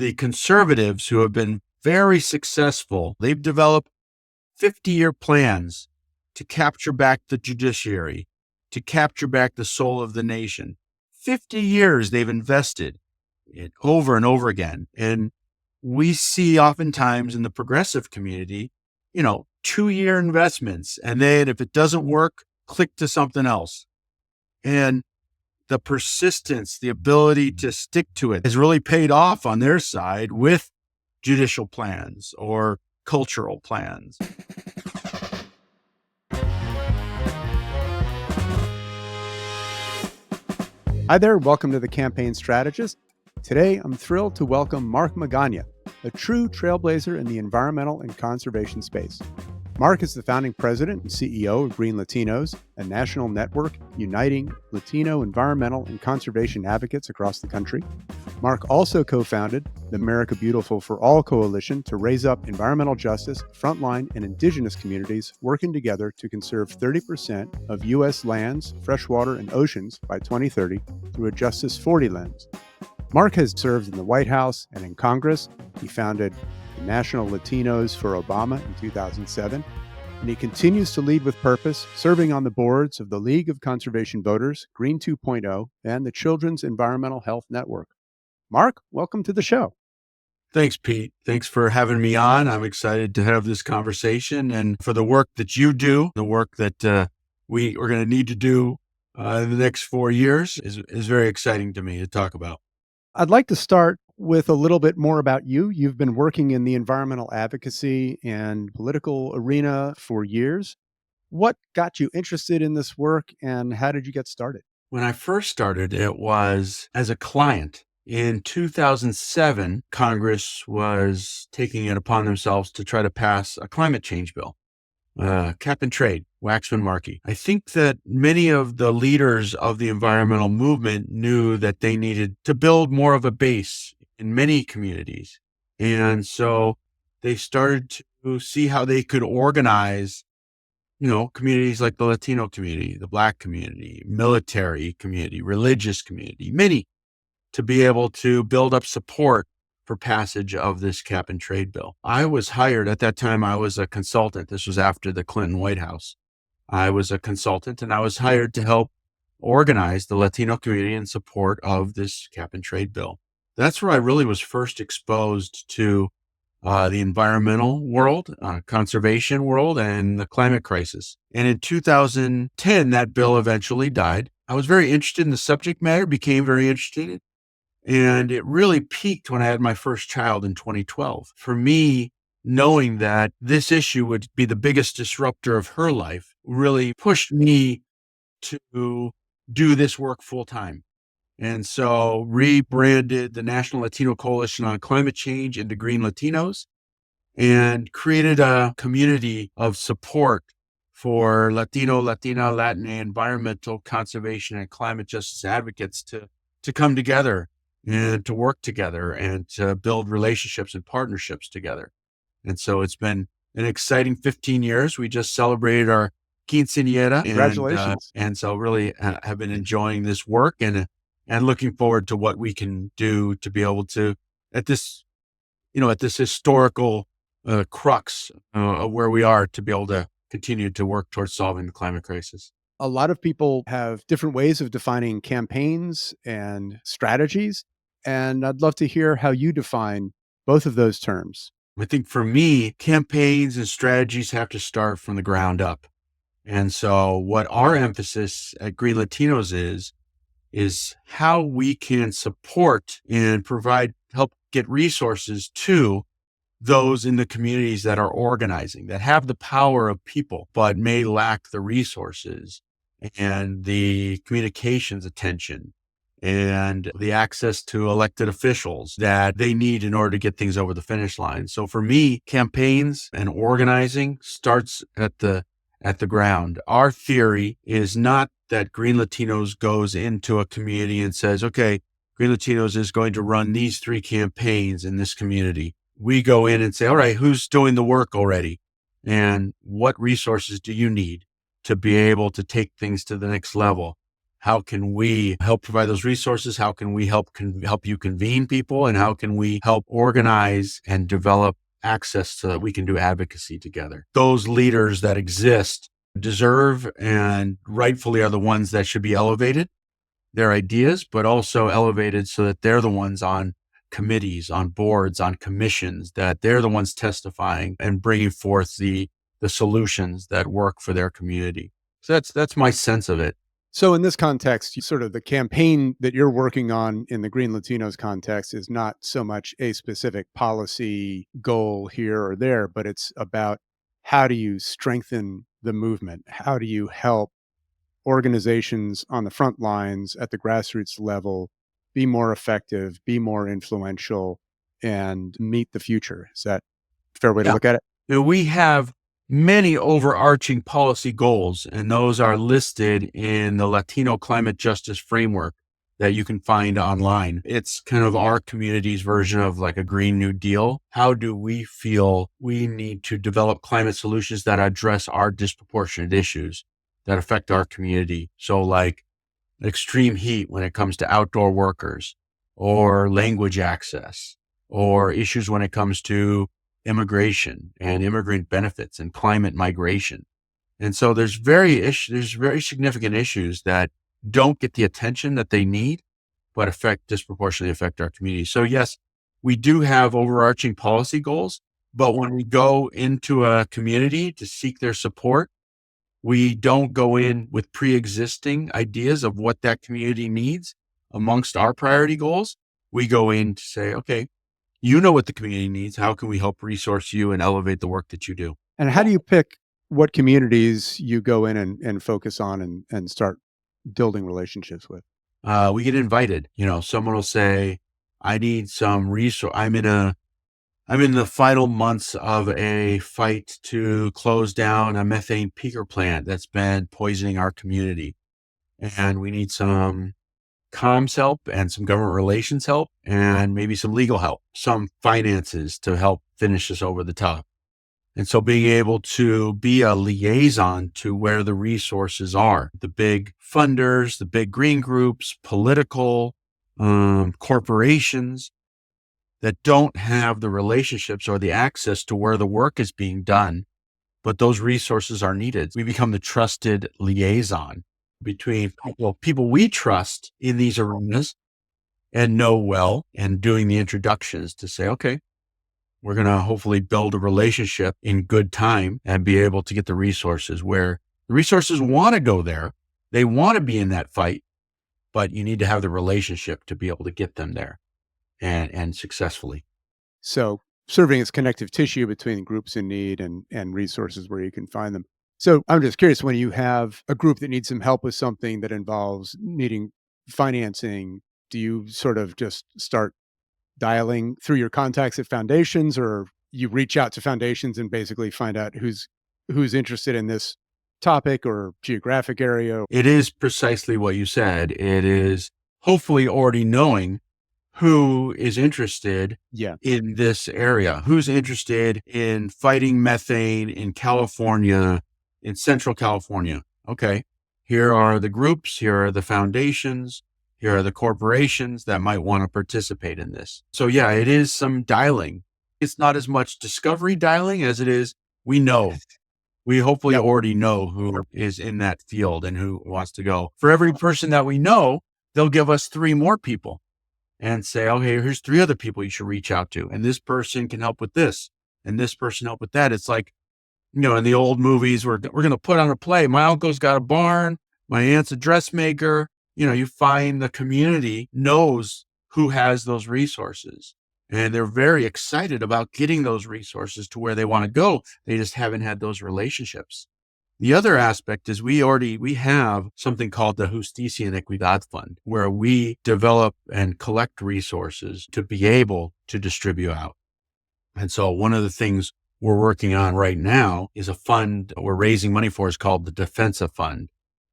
The conservatives who have been very successful, they've developed 50-year plans to capture back the judiciary, to capture back the soul of the nation. 50 years they've invested it over and over again. And we see oftentimes in the progressive community, 2-year investments. And then if it doesn't work, click to something else. And the persistence, the ability to stick to it has really paid off on their side with judicial plans or cultural plans. Hi there, welcome to the Campaign Strategist. Today, I'm thrilled to welcome Mark Magaña, a true trailblazer in the environmental and conservation space. Mark is the founding president and CEO of GreenLatinos, a national network uniting Latino environmental and conservation advocates across the country. Mark also co-founded the America Beautiful for All Coalition to raise up environmental justice, frontline, and indigenous communities working together to conserve 30% of U.S. lands, freshwater, and oceans by 2030 through a Justice 40 lens. Mark has served in the White House and in Congress. He founded the National Latinos for Obama in 2007, and he continues to lead with purpose, serving on the boards of the League of Conservation Voters, Green 2.0, and the Children's Environmental Health Network. Mark, welcome to the show. Thanks, Pete. Thanks for having me on. I'm excited to have this conversation and for the work that you do, the work that we are going to need to do in the next 4 years is very exciting to me to talk about. I'd like to start with a little bit more about you. You've been working in the environmental advocacy and political arena for years. What got you interested in this work and how did you get started? When I first started, it was as a client. In 2007, Congress was taking it upon themselves to try to pass a climate change bill. Cap and trade, Waxman Markey. I think that many of the leaders of the environmental movement knew that they needed to build more of a base in many communities. And so they started to see how they could organize, communities like the Latino community, the Black community, military community, religious community, many, to be able to build up support for passage of this cap and trade bill. I was hired at that time. I was a consultant. This was after the Clinton White House. I was a consultant and I was hired to help organize the Latino community in support of this cap and trade bill. That's where I really was first exposed to the environmental world, conservation world, and the climate crisis. And in 2010, that bill eventually died. I was very interested in the subject matter, became very interested in it. And it really peaked when I had my first child in 2012. For me, knowing that this issue would be the biggest disruptor of her life really pushed me to do this work full time. And so rebranded the National Latino Coalition on Climate Change into GreenLatinos and created a community of support for Latino, Latina, Latina, environmental, conservation, and climate justice advocates to come together and to work together and to build relationships and partnerships together. And so it's been an exciting 15 years. We just celebrated our quinceañera. Congratulations. And so really have been enjoying this work and looking forward to what we can do to be able to, at this historical crux of where we are, to be able to continue to work towards solving the climate crisis. A lot of people have different ways of defining campaigns and strategies, and I'd love to hear how you define both of those terms. I think for me, campaigns and strategies have to start from the ground up. And so what our emphasis at GreenLatinos is how we can support and help get resources to those in the communities that are organizing, that have the power of people, but may lack the resources and the communications attention and the access to elected officials that they need in order to get things over the finish line. So for me, campaigns and organizing starts at the ground. Our theory is not that GreenLatinos goes into a community and says, okay, GreenLatinos is going to run these 3 campaigns in this community. We go in and say, all right, who's doing the work already? And what resources do you need to be able to take things to the next level? How can we help provide those resources? How can we help you convene people? And how can we help organize and develop access so that we can do advocacy together? Those leaders that exist deserve and rightfully are the ones that should be elevated, their ideas, but also elevated so that they're the ones on committees, on boards, on commissions, that they're the ones testifying and bringing forth the solutions that work for their community. So that's my sense of it. So in this context, sort of the campaign that you're working on in the GreenLatinos context is not so much a specific policy goal here or there, but it's about how do you strengthen the movement? How do you help organizations on the front lines at the grassroots level be more effective, be more influential, and meet the future? Is that a fair way to look at it? We have many overarching policy goals, and those are listed in the Latino Climate Justice Framework that you can find online. It's kind of our community's version of like a Green New Deal. How do we feel we need to develop climate solutions that address our disproportionate issues that affect our community? So like extreme heat when it comes to outdoor workers, or language access, or issues when it comes to immigration and immigrant benefits and climate migration. And so there's very significant issues that don't get the attention that they need, but disproportionately affect our community. So yes, we do have overarching policy goals, but when we go into a community to seek their support, we don't go in with pre-existing ideas of what that community needs amongst our priority goals. We go in to say, okay, you know what the community needs. How can we help resource you and elevate the work that you do? And how do you pick what communities you go in and focus on and start building relationships with? We get invited. Someone will say, I need some resource. I'm in the final months of a fight to close down a methane peaker plant that's been poisoning our community. And we need some comms help and some government relations help and maybe some legal help, some finances to help finish this over the top. And so being able to be a liaison to where the resources are, the big funders, the big green groups, political corporations that don't have the relationships or the access to where the work is being done, but those resources are needed. We become the trusted liaison between people we trust in these arenas and know well, and doing the introductions to say, okay, we're going to hopefully build a relationship in good time and be able to get the resources where the resources want to go there. They want to be in that fight, but you need to have the relationship to be able to get them there and successfully. So serving as connective tissue between groups in need and resources where you can find them. So I'm just curious, when you have a group that needs some help with something that involves needing financing, do you sort of just start dialing through your contacts at foundations, or you reach out to foundations and basically find out who's interested in this topic or geographic area? It is precisely what you said. It is hopefully already knowing who is interested in this area, who's interested in fighting methane in California, in Central California. Okay, here are the groups, here are the foundations, here are the corporations that might want to participate in this. So yeah, it is some dialing. It's not as much discovery dialing as it is, we know. We hopefully already know who is in that field and who wants to go. For every person that we know, they'll give us 3 more people and say, okay, here's 3 other people you should reach out to. And this person can help with this. And this person help with that. It's like, in the old movies, we're going to put on a play. My uncle's got a barn. My aunt's a dressmaker. You find the community knows who has those resources. And they're very excited about getting those resources to where they want to go. They just haven't had those relationships. The other aspect is we have something called the Justicia and Equidad Fund, where we develop and collect resources to be able to distribute out. And so one of the things we're working on right now is a fund we're raising money for is called the Defensa Fund,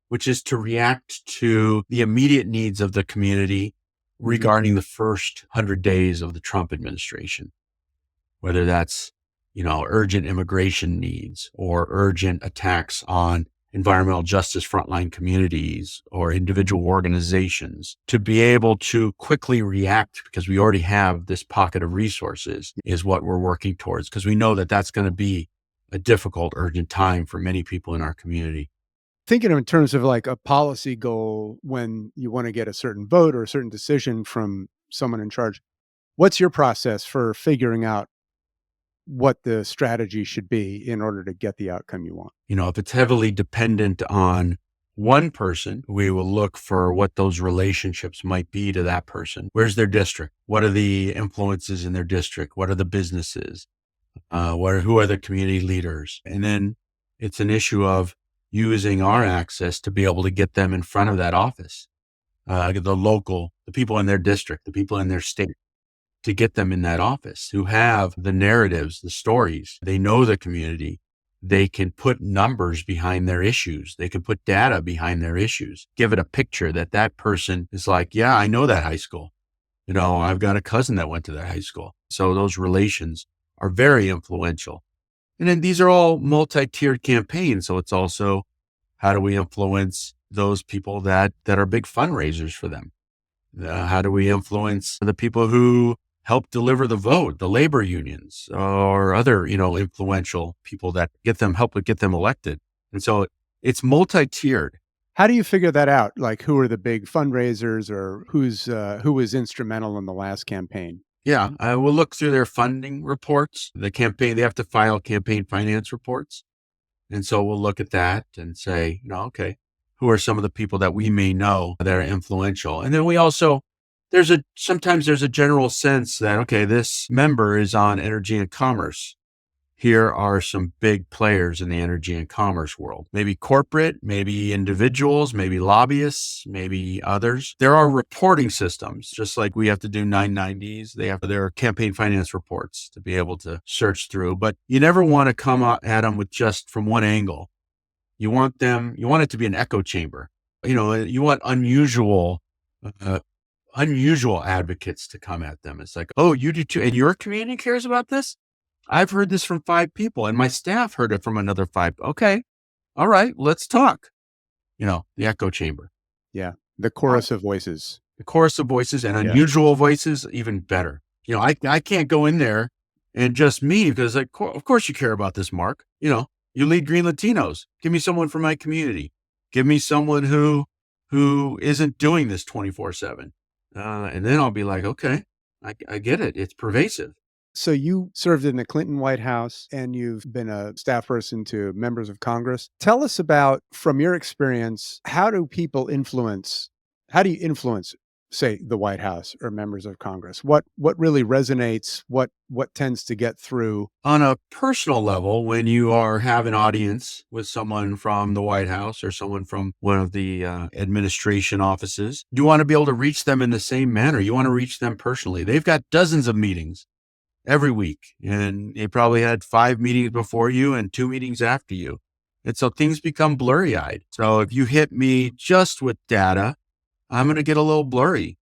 which is to react to the immediate needs of the community regarding the first 100 days of the Trump administration, whether that's urgent immigration needs or urgent attacks on environmental justice frontline communities or individual organizations to be able to quickly react because we already have this pocket of resources is what we're working towards, because we know that that's going to be a difficult, urgent time for many people in our community. Thinking in terms of like a policy goal when you want to get a certain vote or a certain decision from someone in charge, what's your process for figuring out what the strategy should be in order to get the outcome you want? If it's heavily dependent on one person, we will look for what those relationships might be to that person. Where's their district? What are the influences in their district? What are the businesses? Who are the community leaders? And then it's an issue of using our access to be able to get them in front of that office, the people in their district, the people in their state, to get them in that office who have the narratives, the stories. They know the community. They can put numbers behind their issues. They can put data behind their issues, give it a picture that person is like, yeah, I know that high school. I've got a cousin that went to that high school. So those relations are very influential. And then these are all multi-tiered campaigns. So it's also, how do we influence those people that are big fundraisers for them? How do we influence the people who help deliver the vote, the labor unions or other, influential people that help get them elected? And so it's multi-tiered. How do you figure that out? Like, who are the big fundraisers or who was instrumental in the last campaign? Yeah, we'll look through their funding reports. The campaign, they have to file campaign finance reports. And so we'll look at that and say, okay, who are some of the people that we may know that are influential? And then we also, sometimes there's a general sense that, okay, this member is on energy and commerce. Here are some big players in the energy and commerce world, maybe corporate, maybe individuals, maybe lobbyists, maybe others. There are reporting systems, just like we have to do 990s. They have their campaign finance reports to be able to search through, but you never want to come at them with just from one angle. You want it to be an echo chamber. You want unusual advocates to come at them. It's like, oh, you do too. And your community cares about this? I've heard this from 5 people and my staff heard it from another 5. Okay. All right. Let's talk. The echo chamber. Yeah. The chorus of voices. The chorus of voices and unusual voices, even better. I can't go in there and just me because of course you care about this, Mark. You lead GreenLatinos. Give me someone from my community. Give me someone who isn't doing this 24/7. And then I'll be like, okay, I get it. It's pervasive. So you served in the Clinton White House and you've been a staff person to members of Congress. Tell us about, from your experience, how do you influence, say, the White House or members of Congress? What really resonates? What tends to get through? On a personal level, when you have an audience with someone from the White House or someone from one of the administration offices, you want to be able to reach them in the same manner. You want to reach them personally. They've got dozens of meetings every week, and they probably had 5 meetings before you and 2 meetings after you. And so things become blurry-eyed. So if you hit me just with data, I'm going to get a little blurry.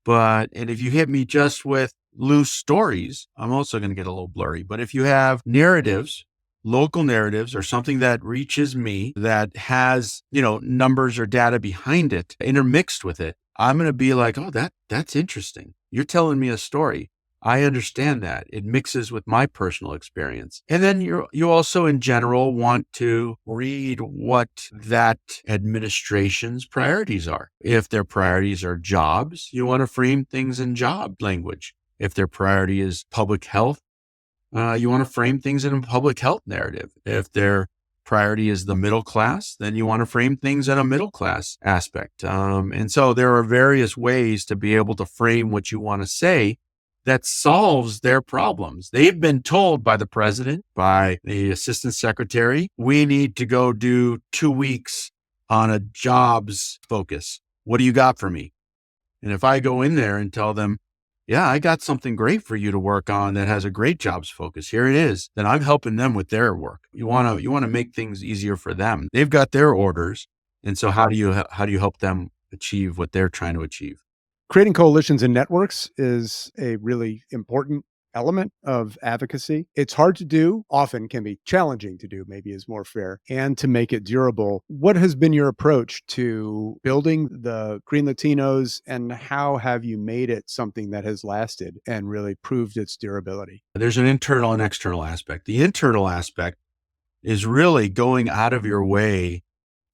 And if you hit me just with loose stories, I'm also going to get a little blurry. But if you have narratives, local narratives, or something that reaches me that has, numbers or data behind it, intermixed with it, I'm going to be like, oh, that's interesting. You're telling me a story. I understand that. It mixes with my personal experience. And then you also in general want to read what that administration's priorities are. If their priorities are jobs, you want to frame things in job language. If their priority is public health, you want to frame things in a public health narrative. If their priority is the middle class, then you want to frame things in a middle class aspect. And so there are various ways to be able to frame what you want to say that solves their problems. They've been told by the president, by the assistant secretary, we need to go do 2 weeks on a jobs focus. What do you got for me? And if I go in there and tell them, yeah, I got something great for you to work on that has a great jobs focus, here it is, then I'm helping them with their work. You want to make things easier for them. They've got their orders. And so how do you help them achieve what they're trying to achieve? Creating coalitions and networks is a really important element of advocacy. It's hard to do, often can be challenging to do, maybe is more fair, and to make it durable. What has been your approach to building the Green Latinos, and how have you made it something that has lasted and really proved its durability? There's an internal and external aspect. The internal aspect is really going out of your way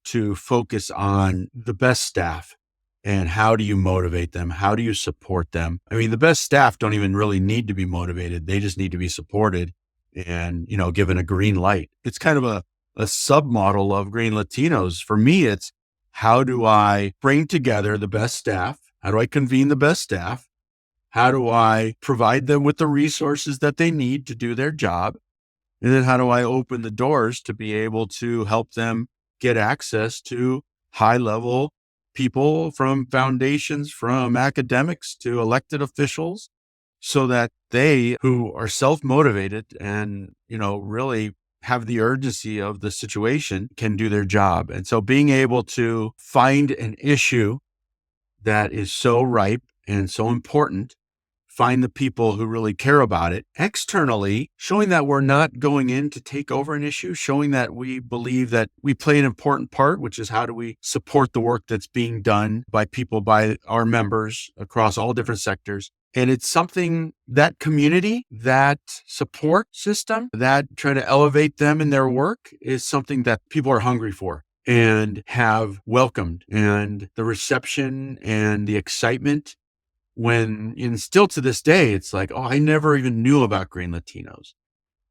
to focus on the best staff and how do you motivate them? How do you support them? I mean, the best staff don't even really need to be motivated. They just need to be supported and, given a green light. It's kind of a submodel of Green Latinos. For me, it's how do I bring together the best staff? How do I convene the best staff? How do I provide them with the resources that they need to do their job? And then how do I open the doors to be able to help them get access to high level people from foundations, from academics to elected officials, so that they who are self-motivated and, really have the urgency of the situation can do their job. And so being able to find an issue that is so ripe and so important, find the people who really care about it externally, showing that we're not going in to take over an issue, showing that we believe that we play an important part, which is how do we support the work that's being done by people, by our members across all different sectors. And it's something, that community, that support system, that try to elevate them in their work is something that people are hungry for and have welcomed. And the reception and the excitement, and still to this day, it's like, oh, I never even knew about Green Latinos.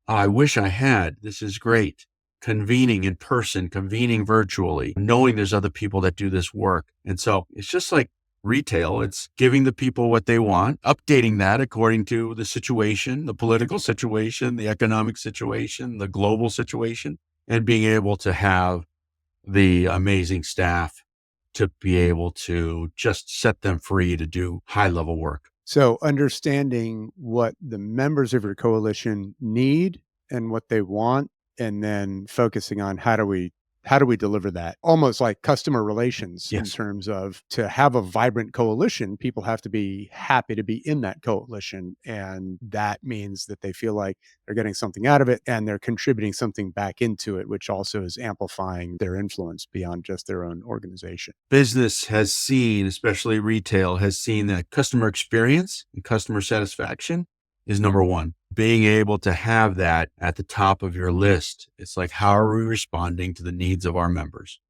Oh, I wish I had. This is great. Convening in person, convening virtually, knowing there's other people that do this work. And so it's just like retail. It's giving the people what they want, updating that according to the situation, the political situation, the economic situation, the global situation, and being able to have the amazing staff to be able to just set them free to do high level work. So understanding what the members of your coalition need and what they want, and then focusing on how do we deliver that? Almost like customer relations in Yes. terms of, to have a vibrant coalition, people have to be happy to be in that coalition. And that means that they feel like they're getting something out of it and they're contributing something back into it, which also is amplifying their influence beyond just their own organization. Business has seen, especially retail, has seen that customer experience and customer satisfaction is number one. Being able to have that at the top of your list, it's like, how are we responding to the needs of our members?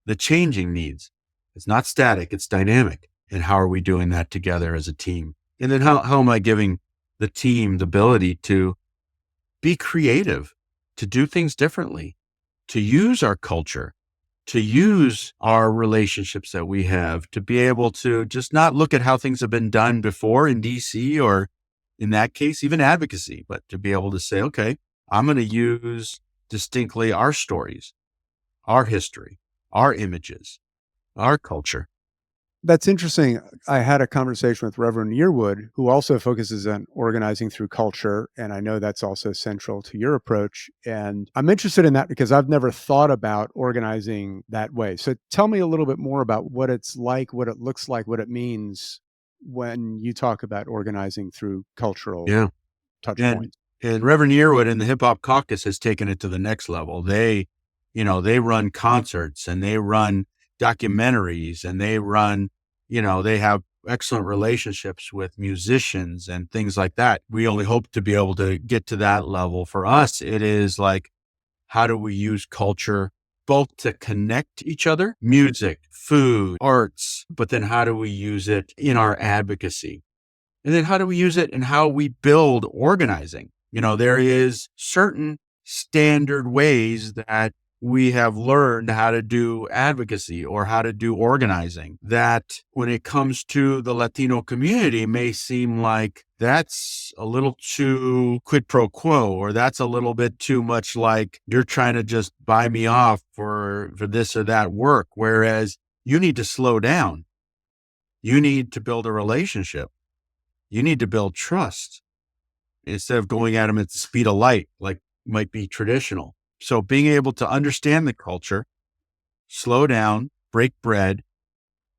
The changing needs. It's not static, it's dynamic. And how are we doing that together as a team? And then how am I giving the team the ability to be creative, to do things differently, to use our culture, to use our relationships that we have, to be able to just not look at how things have been done before in DC, or in that case, even advocacy, but to be able to say, okay, I'm going to use distinctly our stories, our history, our images, our culture. That's interesting. I had a conversation with Reverend Yearwood, who also focuses on organizing through culture. And I know that's also central to your approach. And I'm interested in that because I've never thought about organizing that way. So tell me a little bit more about what it's like, what it looks like, what it means when you talk about organizing through cultural Yeah. touch And, points. and Reverend Yearwood and the Hip Hop Caucus has taken it to the next level. They run concerts and they run documentaries and they have excellent relationships with musicians and things like that. We only hope to be able to get to that level. For us, it is like, how do we use culture both to connect each other, music, food, arts, but then how do we use it in our advocacy? And then how do we use it in how we build organizing? There is certain standard ways that we have learned how to do advocacy or how to do organizing that when it comes to the Latino community may seem like that's a little too quid pro quo, or that's a little bit too much like you're trying to just buy me off for this or that work. Whereas you need to slow down. You need to build a relationship. You need to build trust instead of going at them at the speed of light, like might be traditional. So being able to understand the culture, slow down, break bread,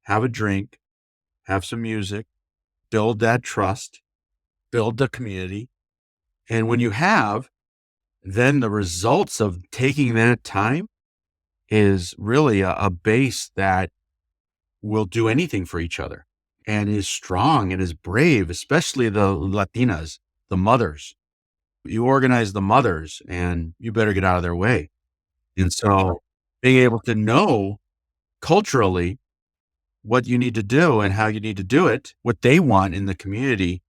have a drink, have some music, build that trust, build the community, And when you have, then the results of taking that time is really a base that will do anything for each other and is strong and is brave, especially the Latinas, the mothers. You organize the mothers and you better get out of their way. And so being able to know culturally what you need to do and how you need to do it, what they want in the community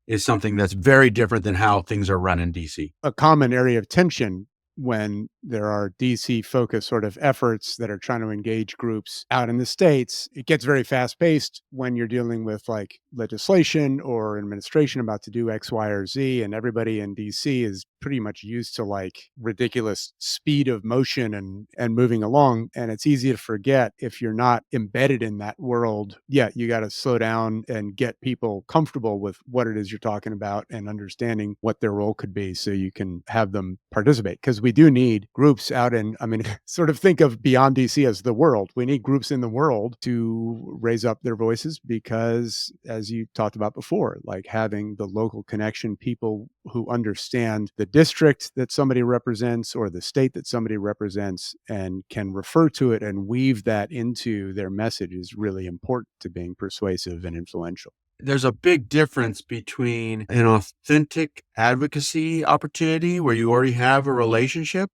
is something that's very different than how things are run in DC. A common area of tension when there are DC focused sort of efforts that are trying to engage groups out in the States, it gets very fast paced when you're dealing with like legislation or administration about to do X, Y, or Z. And everybody in DC is pretty much used to like ridiculous speed of motion and moving along. And it's easy to forget if you're not embedded in that world. Yeah, you got to slow down and get people comfortable with what it is you're talking about and understanding what their role could be so you can have them participate. Because we do need groups out in, I mean, sort of think of beyond DC as the world. We need groups in the world to raise up their voices because, as you talked about before, like having the local connection, people who understand the district that somebody represents or the state that somebody represents and can refer to it and weave that into their message is really important to being persuasive and influential. There's a big difference between an authentic advocacy opportunity where you already have a relationship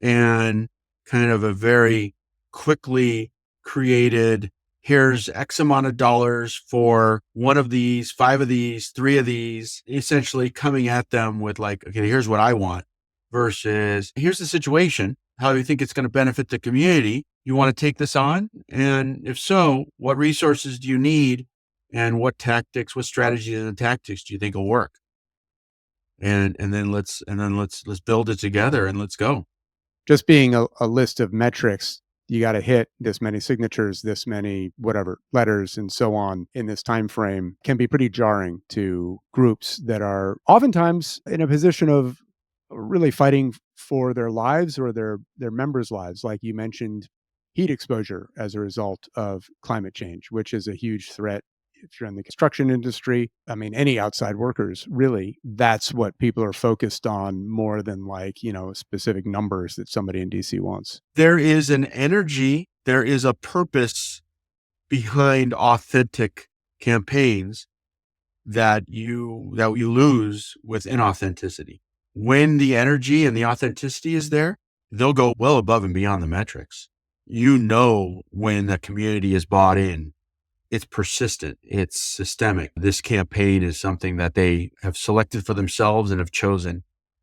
and kind of a very quickly created, here's X amount of dollars for one of these, 5 of these, 3 of these, essentially coming at them with like, okay, here's what I want versus here's the situation. How do you think it's going to benefit the community? You want to take this on? And if so, what resources do you need? And what tactics, what strategies and tactics do you think will work? And then let's build it together and let's go. Just being a list of metrics, you got to hit this many signatures, this many whatever letters and so on in this time frame can be pretty jarring to groups that are oftentimes in a position of really fighting for their lives or their members' lives. Like you mentioned, heat exposure as a result of climate change, which is a huge threat. If you're in the construction industry, I mean, any outside workers, really, that's what people are focused on more than like, specific numbers that somebody in DC wants. There is an energy, there is a purpose behind authentic campaigns that you lose with inauthenticity. When the energy and the authenticity is there, they'll go well above and beyond the metrics. You know when the community is bought in. It's persistent. It's systemic. This campaign is something that they have selected for themselves and have chosen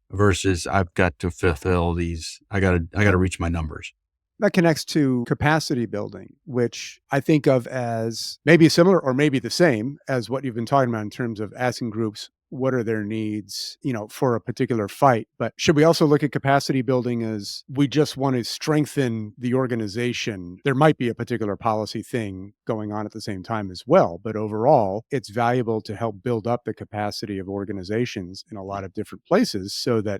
versus I've got to fulfill these. I got to reach my numbers. That connects to capacity building, which I think of as maybe similar or maybe the same as what you've been talking about in terms of asking groups what are their needs, for a particular fight. But should we also look at capacity building as we just want to strengthen the organization? There might be a particular policy thing going on at the same time as well, but overall, it's valuable to help build up the capacity of organizations in a lot of different places so that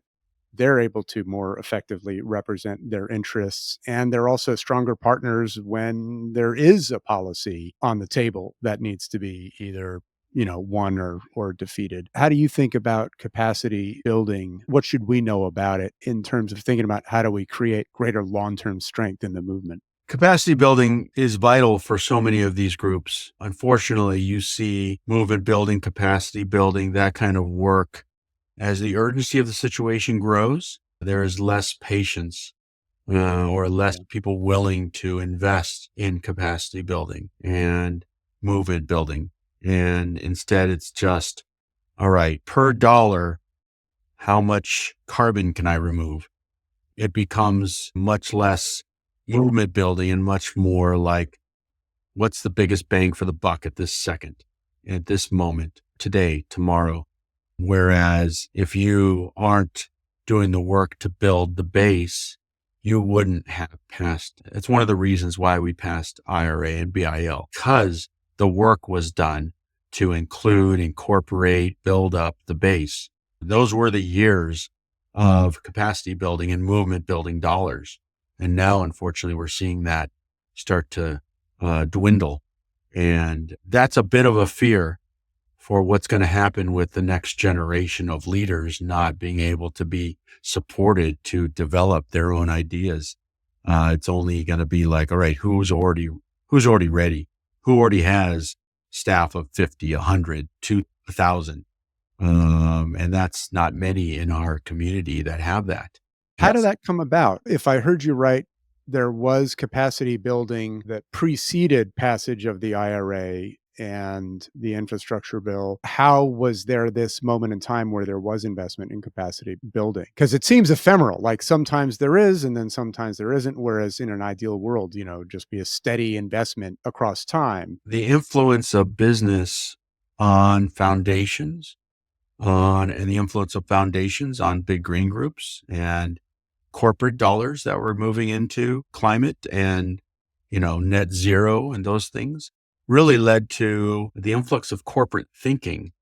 they're able to more effectively represent their interests. And they're also stronger partners when there is a policy on the table that needs to be either won or defeated. How do you think about capacity building? What should we know about it in terms of thinking about how do we create greater long-term strength in the movement? Capacity building is vital for so many of these groups. Unfortunately, you see movement building, capacity building, that kind of work. As the urgency of the situation grows, there is less patience or less people willing to invest in capacity building and movement building. And instead, it's just, all right, per dollar, how much carbon can I remove? It becomes much less movement building and much more like, what's the biggest bang for the buck at this second, at this moment, today, tomorrow? Whereas if you aren't doing the work to build the base, you wouldn't have passed. It's one of the reasons why we passed IRA and BIL, because the work was done to include, incorporate, build up the base. Those were the years of capacity building and movement building dollars. And now, unfortunately, we're seeing that start to dwindle. And that's a bit of a fear for what's going to happen with the next generation of leaders not being able to be supported to develop their own ideas. It's only going to be like, all right, who's already ready? Who already has staff of 50, 100, 2,000? And that's not many in our community that have that. How did that come about? If I heard you right, there was capacity building that preceded passage of the IRA and the infrastructure bill. How was there this moment in time where there was investment in capacity building? Because it seems ephemeral, like sometimes there is and then sometimes there isn't, whereas in an ideal world, just be a steady investment across time. The influence of business on foundations, and the influence of foundations on big green groups and corporate dollars that were moving into climate and, net zero and those things really led to the influx of corporate thinking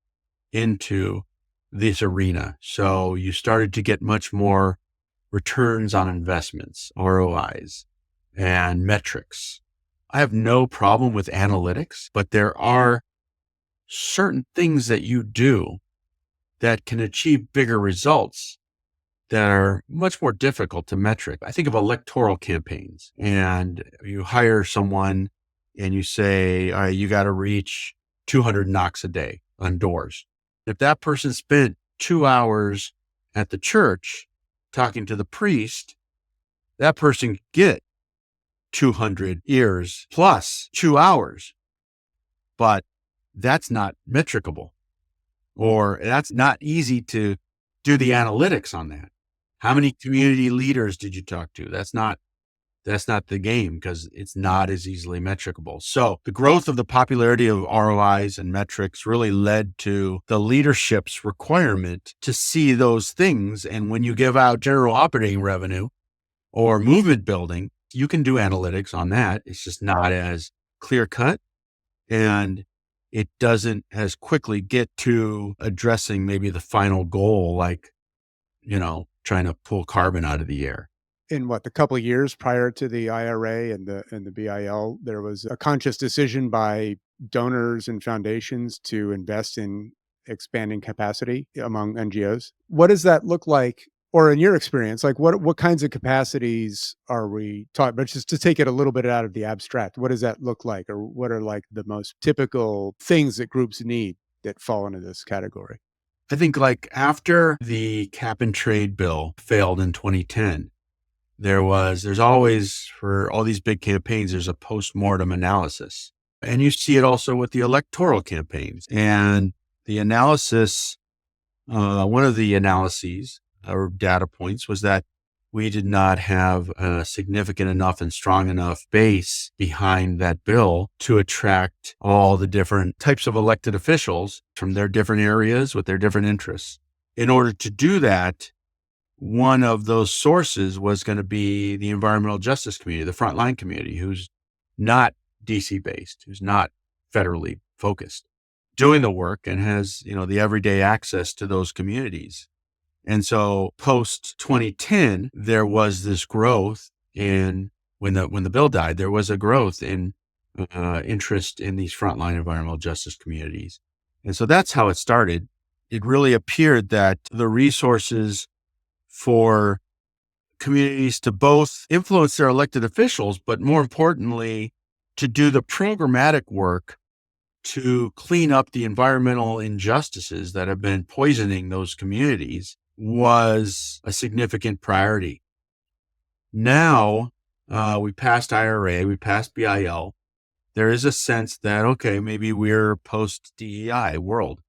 into this arena. So you started to get much more returns on investments, ROIs, and metrics. I have no problem with analytics, but there are certain things that you do that can achieve bigger results that are much more difficult to metric. I think of electoral campaigns, and you hire someone and you say, all right, you got to reach 200 knocks a day on doors. If that person spent 2 hours at the church talking to the priest, that person could get 200 ears plus 2 hours, but that's not metricable, or that's not easy to do the analytics on that. How many community leaders did you talk to? That's not the game, because it's not as easily metricable. So the growth of the popularity of ROIs and metrics really led to the leadership's requirement to see those things. And when you give out general operating revenue or movement building, you can do analytics on that. It's just not as clear cut, and it doesn't as quickly get to addressing maybe the final goal, like, trying to pull carbon out of the air. In the couple of years prior to the IRA and the BIL, there was a conscious decision by donors and foundations to invest in expanding capacity among NGOs. What does that look like? Or in your experience, like what kinds of capacities are we talking about? Just to take it a little bit out of the abstract, what does that look like? Or what are like the most typical things that groups need that fall into this category? I think like after the cap and trade bill failed in 2010, there's always, for all these big campaigns, there's a post-mortem analysis. And you see it also with the electoral campaigns. And the analysis, one of the analyses or data points was that we did not have a significant enough and strong enough base behind that bill to attract all the different types of elected officials from their different areas with their different interests. In order to do that, one of those sources was going to be the environmental justice community, the frontline community, who's not DC based, who's not federally focused, doing the work and has, the everyday access to those communities. And so post 2010, there was this growth in, when the bill died, there was a growth in interest in these frontline environmental justice communities. And so that's how it started. It really appeared that the resources for communities to both influence their elected officials, but more importantly, to do the programmatic work to clean up the environmental injustices that have been poisoning those communities, was a significant priority. Now, we passed IRA, we passed BIL. There is a sense that, okay, maybe we're post-DEI world.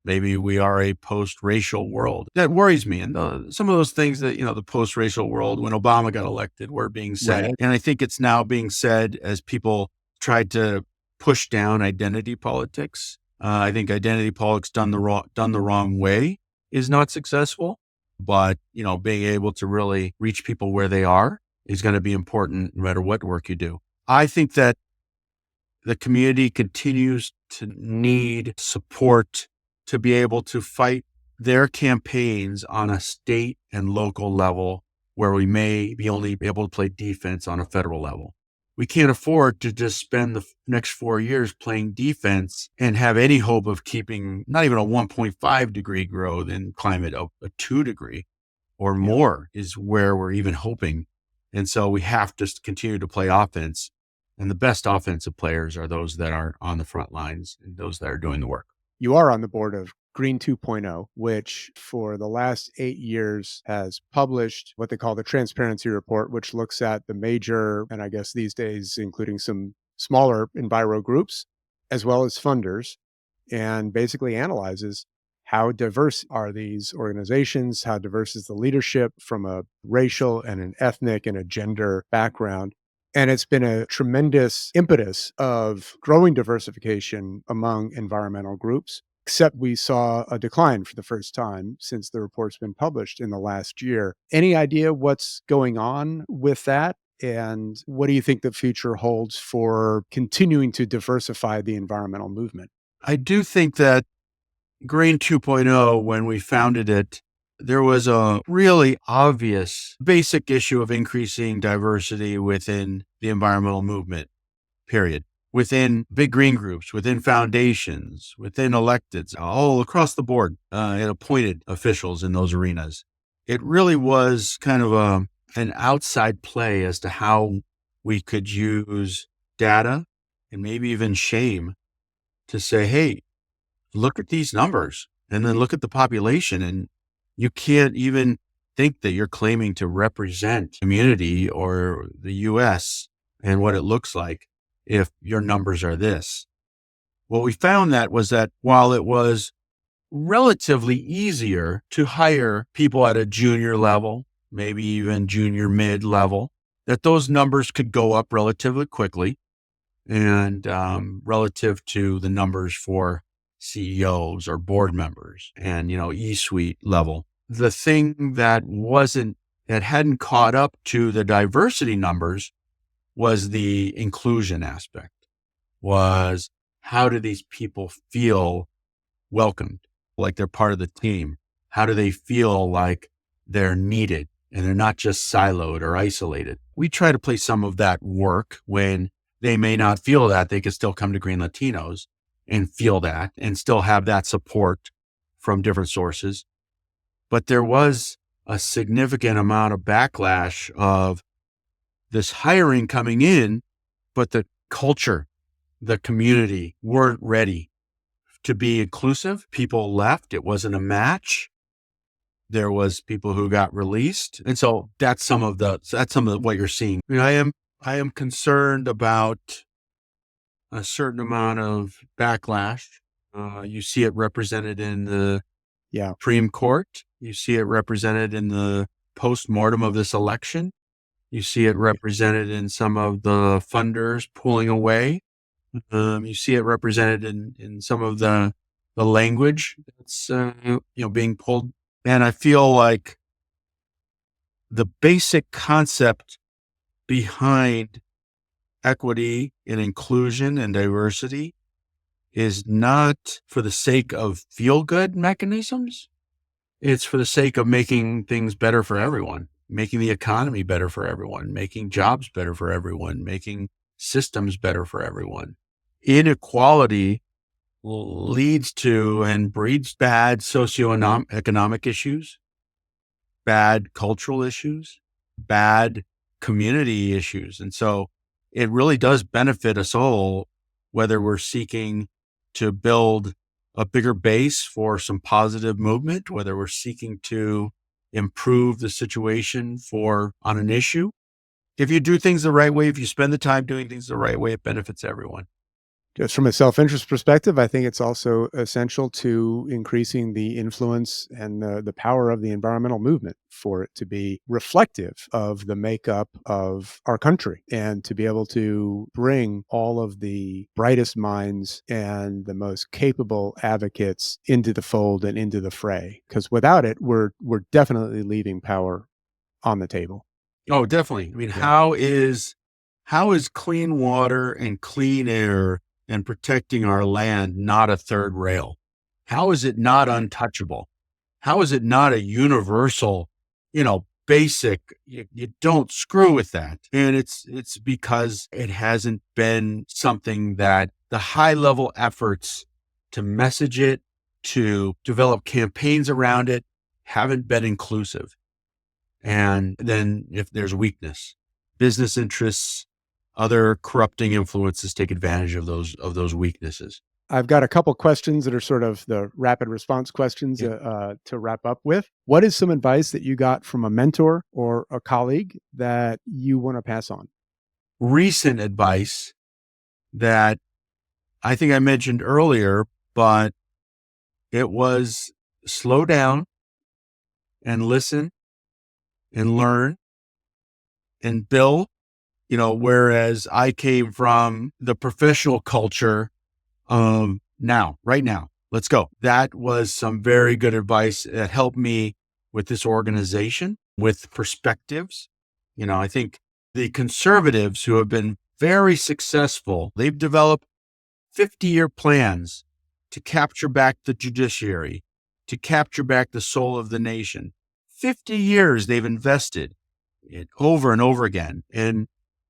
Maybe we are a post-racial world. That worries me. And some of those things that, the post-racial world, when Obama got elected, were being said. Right. And I think it's now being said as people tried to push down identity politics. I think identity politics done the wrong way is not successful. But, being able to really reach people where they are is going to be important no matter what work you do. I think that the community continues to need support to be able to fight their campaigns on a state and local level, where we may be only able to play defense on a federal level. We can't afford to just spend the next 4 years playing defense and have any hope of keeping not even a 1.5 degree growth in climate, a 2 degree or more is where we're even hoping. And so we have to continue to play offense. And the best offensive players are those that are on the front lines and those that are doing the work. You are on the board of Green 2.0, which for the last 8 years has published what they call the Transparency Report, which looks at the major, and I guess these days, including some smaller enviro groups, as well as funders, and basically analyzes how diverse are these organizations, how diverse is the leadership from a racial and an ethnic and a gender background. And it's been a tremendous impetus of growing diversification among environmental groups, except we saw a decline for the first time since the report's been published in the last year. Any idea what's going on with that? And what do you think the future holds for continuing to diversify the environmental movement? I do think that Green 2.0, when we founded it, there was a really obvious basic issue of increasing diversity within the environmental movement, period. Within big green groups, within foundations, within electeds, all across the board, and appointed officials in those arenas. It really was kind of an outside play as to how we could use data and maybe even shame to say, hey, look at these numbers and then look at the population, and you can't even think that you're claiming to represent community or the US and what it looks like if your numbers are this. What we found that was that while it was relatively easier to hire people at a junior level, maybe even junior mid level, that those numbers could go up relatively quickly and relative to the numbers for CEOs or board members and, E-suite level. The thing that hadn't caught up to the diversity numbers was the inclusion aspect, was how do these people feel welcomed, like they're part of the team? How do they feel like they're needed and they're not just siloed or isolated? We try to play some of that work when they may not feel that. They can still come to GreenLatinos and feel that and still have that support from different sources. But there was a significant amount of backlash of this hiring coming in, but the culture, the community weren't ready to be inclusive. People left. It wasn't a match. There was people who got released. And so that's some of what you're seeing. I am concerned about a certain amount of backlash. You see it represented in the Supreme Court. You see it represented in the post-mortem of this election. You see it represented in some of the funders pulling away. You see it represented in some of the language that's being pulled. And I feel like the basic concept behind equity and inclusion and diversity is not for the sake of feel-good mechanisms. It's for the sake of making things better for everyone, making the economy better for everyone, making jobs better for everyone, making systems better for everyone. Inequality leads to and breeds bad socioeconomic issues, bad cultural issues, bad community issues. And so it really does benefit us all, whether we're seeking to build a bigger base for some positive movement, whether we're seeking to improve the situation on an issue. If you do things the right way, if you spend the time doing things the right way, it benefits everyone. Just from a self-interest perspective, I think it's also essential to increasing the influence and the power of the environmental movement for it to be reflective of the makeup of our country and to be able to bring all of the brightest minds and the most capable advocates into the fold and into the fray. Because without it, we're definitely leaving power on the table. Oh, definitely. I mean, how is clean water and clean air and protecting our land not a third rail? How is it not untouchable? How is it not a universal, basic. You don't screw with that. And it's because it hasn't been something that the high level efforts to message it, to develop campaigns around it, haven't been inclusive. And then if there's weakness, business interests, other corrupting influences take advantage of those weaknesses. I've got a couple questions that are sort of the rapid response questions to wrap up with. What is some advice that you got from a mentor or a colleague that you want to pass on? Recent advice that I think I mentioned earlier, but it was slow down and listen and learn and build, whereas I came from the professional culture. Right now, let's go. That was some very good advice that helped me with this organization, with perspectives. I think the conservatives who have been very successful, they've developed 50-year plans to capture back the judiciary, to capture back the soul of the nation. 50 years they've invested it over and over again. And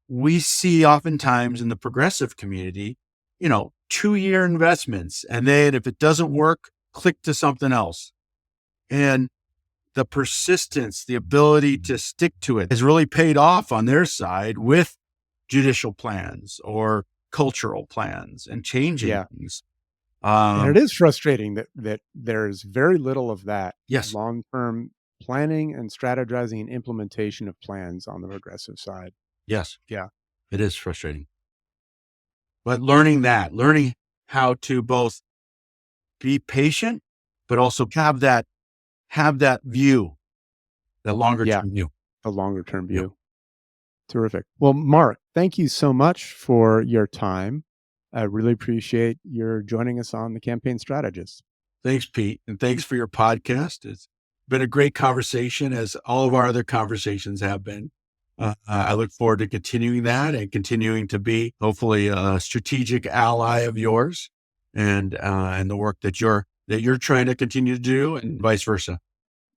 we see oftentimes in the progressive community, 2-year investments. And then if it doesn't work, click to something else. And the persistence, the ability to stick to it has really paid off on their side with judicial plans or cultural plans and changing things. And it is frustrating that there's very little of that long-term planning and strategizing and implementation of plans on the progressive side. Yes. Yeah. It is frustrating. But learning how to both be patient, but also have that view, that longer term view. A longer term view. Yep. Terrific. Well, Mark, thank you so much for your time. I really appreciate your joining us on the Campaign Strategist. Thanks, Pete. And thanks for your podcast. It's been a great conversation, as all of our other conversations have been. I look forward to continuing that and continuing to be hopefully a strategic ally of yours and the work that you're trying to continue to do, and vice versa.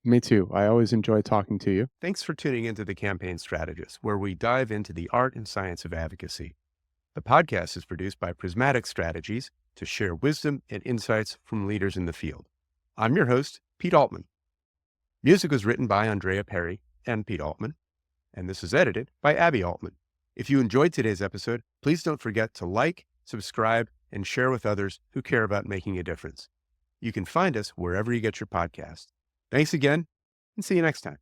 Me too. I always enjoy talking to you. Thanks for tuning into the Campaign Strategist, where we dive into the art and science of advocacy. The podcast is produced by Prismatic Strategies to share wisdom and insights from leaders in the field. I'm your host, Pete Altman. Music was written by Andrea Perry and Pete Altman, and this is edited by Abby Altman. If you enjoyed today's episode, please don't forget to like, subscribe, and share with others who care about making a difference. You can find us wherever you get your podcasts. Thanks again, and see you next time.